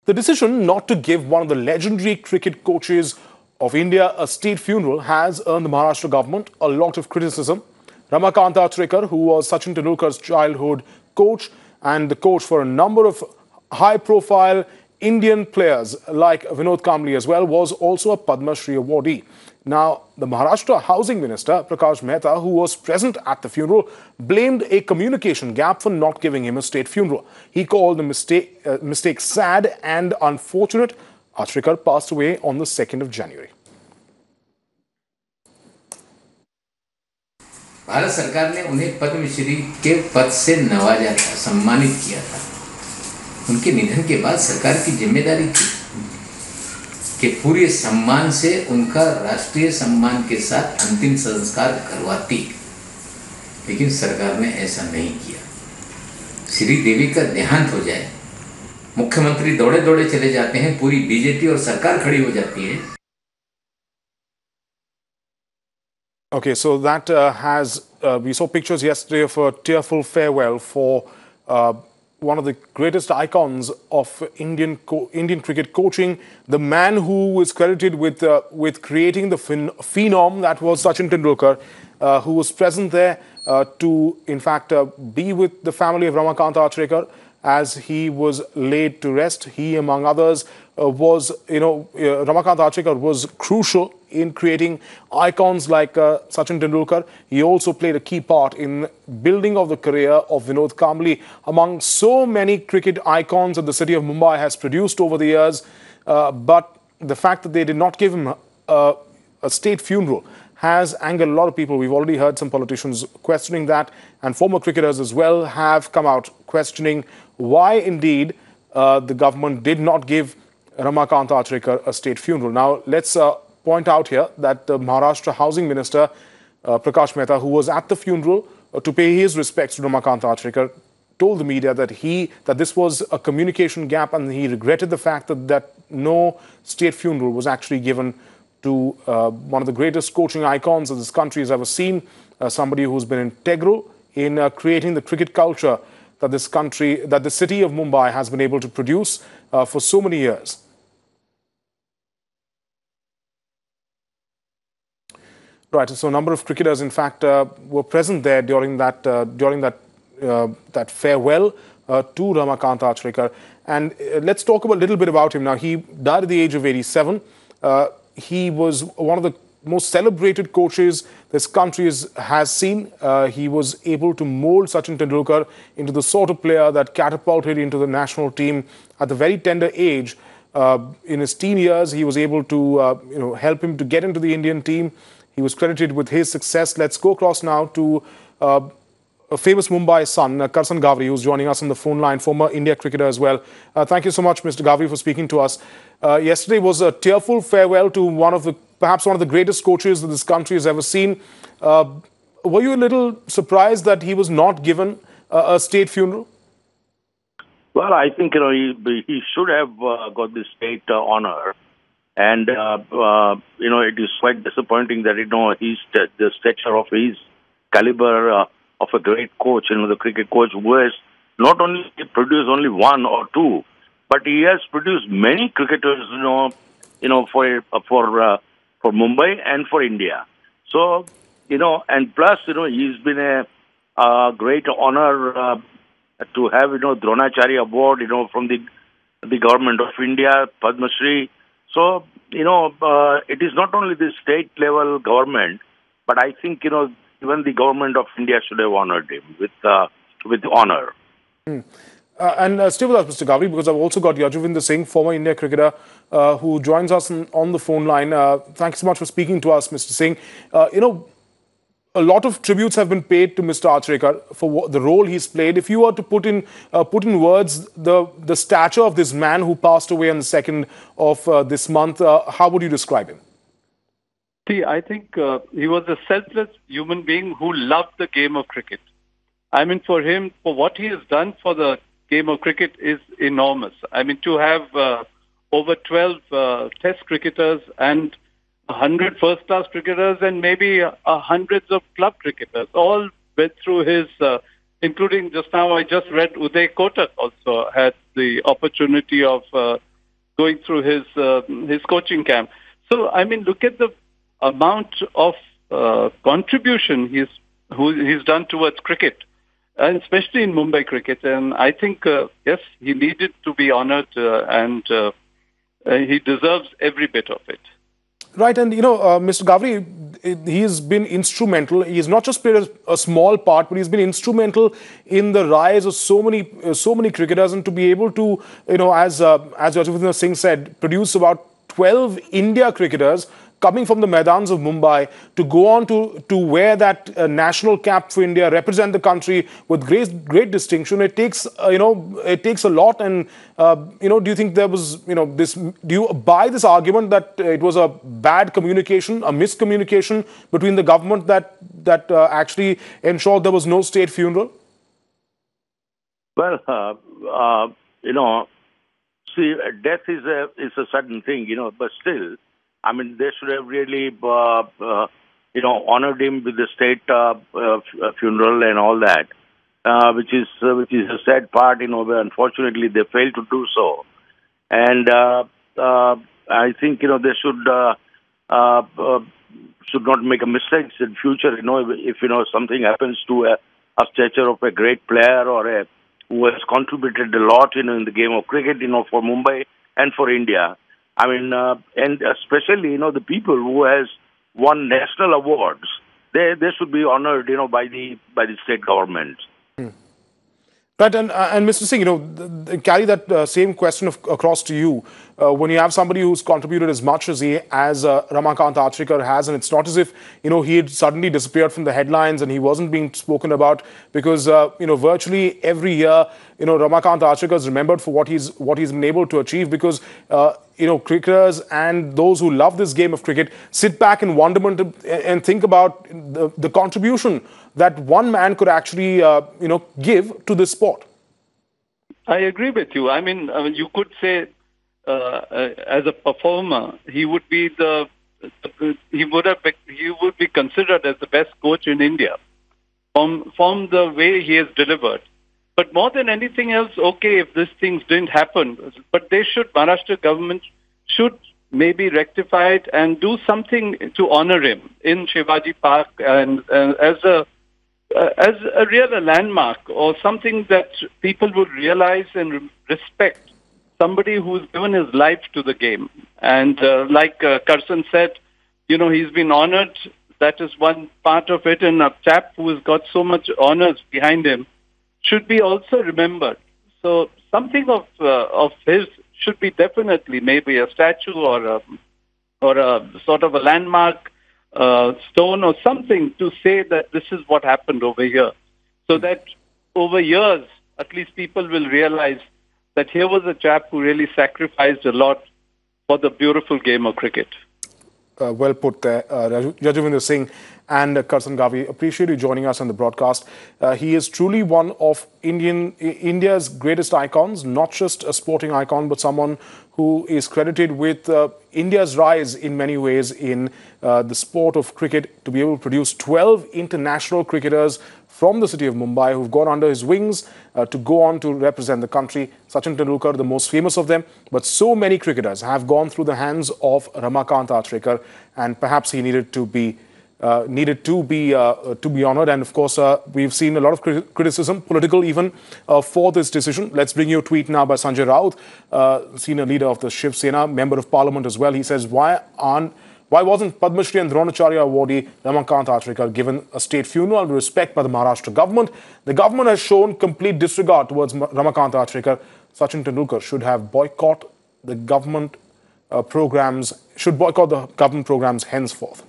The decision not to give one of the legendary cricket coaches of India a state funeral has earned the Maharashtra government a lot of criticism. Ramakant Achrekar, who was Sachin Tendulkar's childhood coach and the coach for a number of high-profile Indian players like Vinod Kambli as well, was also a Padma Shri awardee. Now, the Maharashtra Housing Minister, Prakash Mehta, who was present at the funeral, blamed a communication gap for not giving him a state funeral. He called the mistake sad and unfortunate. Achrekar passed away on the 2nd of January. Bharat सरकार ने उन्हें पद्मश्री के पद से नवाजा था, सम्मानित किया था। उनके निधन के बाद सरकार की जिम्मेदारी थी कि पूरे सम्मान से उनका राष्ट्रीय सम्मान के साथ अंतिम संस्कार करवाती, लेकिन सरकार ने ऐसा नहीं किया। श्री देवी का देहांत हो जाए, मुख्यमंत्री दौड़े दौड़े चले जाते हैं, पूरी बीजेपी और सरकार खड़ी हो जाती है। Okay, so that we saw pictures yesterday of a tearful farewell for one of the greatest icons of Indian cricket coaching, the man who is credited with creating the phenom that was Sachin Tendulkar, who was present there to, in fact, be with the family of Ramakant Achrekar as he was laid to rest. He, among others, Ramakant Achrekar was crucial in creating icons like Sachin Tendulkar. He also played a key part in building of the career of Vinod Kambli, among so many cricket icons that the city of Mumbai has produced over the years. But the fact that they did not give him a state funeral has angered a lot of people. We've already heard some politicians questioning that, and former cricketers as well have come out questioning why indeed the government did not give Ramakant Achrekar a state funeral. Now, let's point out here that the Maharashtra Housing Minister, Prakash Mehta, who was at the funeral to pay his respects to Ramakant Achrekar, told the media that this was a communication gap, and he regretted the fact that no state funeral was actually given to one of the greatest coaching icons that this country has ever seen, somebody who's been integral in creating the cricket culture that the city of Mumbai has been able to produce for so many years. Right, so a number of cricketers, in fact, were present there during that farewell to Ramakant Achrekar. And let's talk a little bit about him. Now, he died at the age of 87. He was one of the most celebrated coaches this country has seen. He was able to mold Sachin Tendulkar into the sort of player that catapulted into the national team at the very tender age. In his teen years, he was able to help him to get into the Indian team. He was credited with his success. Let's go across now to a famous Mumbai son, Karsan Gavri, who's joining us on the phone line, former India cricketer as well. Thank you so much, Mr. Gavri, for speaking to us. Yesterday was a tearful farewell to perhaps one of the greatest coaches that this country has ever seen. Were you a little surprised that he was not given a state funeral? Well, I think he should have got the state honor. And, it is quite disappointing that, the stature of his caliber of a great coach, the cricket coach who has not only produced only one or two, but he has produced many cricketers, for Mumbai and for India. So, and plus, he's been a great honor to have, Dronacharya Award, from the government of India, Padma Shri. So, it is not only the state level government, but I think, even the government of India should have honored him with honor. And stay with us, Mr. Gavri, because I've also got Yajuvinder Singh, former India cricketer, who joins us on the phone line. Thanks so much for speaking to us, Mr. Singh. A lot of tributes have been paid to Mr. Achrekar for the role he's played. If you were to put in words the stature of this man who passed away on the 2nd of this month, how would you describe him? See, I think he was a selfless human being who loved the game of cricket. I mean, for him, for what he has done for the game of cricket is enormous. I mean, to have over 12 test cricketers and 100 first-class cricketers and maybe hundreds of club cricketers, all went through his, including just now I just read Uday Kotak also had the opportunity of going through his coaching camp. So, I mean, look at the amount of contribution he's done towards cricket, and especially in Mumbai cricket. And I think, yes, he needed to be honored, and he deserves every bit of it. Right, and Mr. Gavri, he's been instrumental. He's not just played a small part, but he's been instrumental in the rise of so many cricketers, and to be able to, as Yajavendra Singh said, produce about 12 India cricketers coming from the Maidans of Mumbai to go on to wear that national cap for India, represent the country with great distinction. It takes it takes a lot. And do you think there was this? Do you buy this argument that it was a bad communication, a miscommunication between the government that actually ensured there was no state funeral? Well, see, death is a sudden thing, but still, I mean, they should have really, honored him with the state funeral and all that, which is a sad part, where unfortunately they failed to do so. And I think they should not make a mistake in future. If something happens to a stature of a great player or who has contributed a lot, in the game of cricket, for Mumbai and for India. I mean, and especially, the people who has won national awards, they should be honored, by the state government. Right, and Mr. Singh, carry that same question across to you. When you have somebody who's contributed as much as Ramakant Achrekar has, and it's not as if he had suddenly disappeared from the headlines and he wasn't being spoken about, because virtually every year Ramakant Achrekar is remembered for what he's been able to achieve, because cricketers and those who love this game of cricket sit back in wonderment and think about the contribution that one man could actually give to this sport. I agree with you. I mean, you could say as a performer, he would be considered as the best coach in India from the way he has delivered. But more than anything else, okay, if these things didn't happen, but Maharashtra government should maybe rectify it and do something to honor him in Shivaji Park, and as a real landmark, or something that people would realize and respect, somebody who's given his life to the game. And like Karsan said, he's been honored. That is one part of it. And a chap who has got so much honors behind him should be also remembered. So something of his should be definitely maybe a statue or a sort of a landmark stone or something to say that this is what happened over here, so that over years at least people will realize that here was a chap who really sacrificed a lot for the beautiful game of cricket. Well put there, Yajavendra Singh and Karsan Gavi. Appreciate you joining us on the broadcast. He is truly one of India's greatest icons, not just a sporting icon, but someone who is credited with India's rise in many ways in the sport of cricket, to be able to produce 12 international cricketers from the city of Mumbai who've gone under his wings to go on to represent the country. Sachin Tendulkar, the most famous of them, but so many cricketers have gone through the hands of Ramakant Achrekar, and perhaps he needed to be honored. And of course, we've seen a lot of criticism, political even, for this decision. Let's bring you a tweet now by Sanjay Raut, senior leader of the Shiv Sena, member of parliament as well. He says, why wasn't Padma Shri and Dronacharya awardee Ramakant Achrekar given a state funeral and respect by the Maharashtra government? The government has shown complete disregard towards Ramakant Achrekar. Sachin Tendulkar should have boycott the government programs henceforth.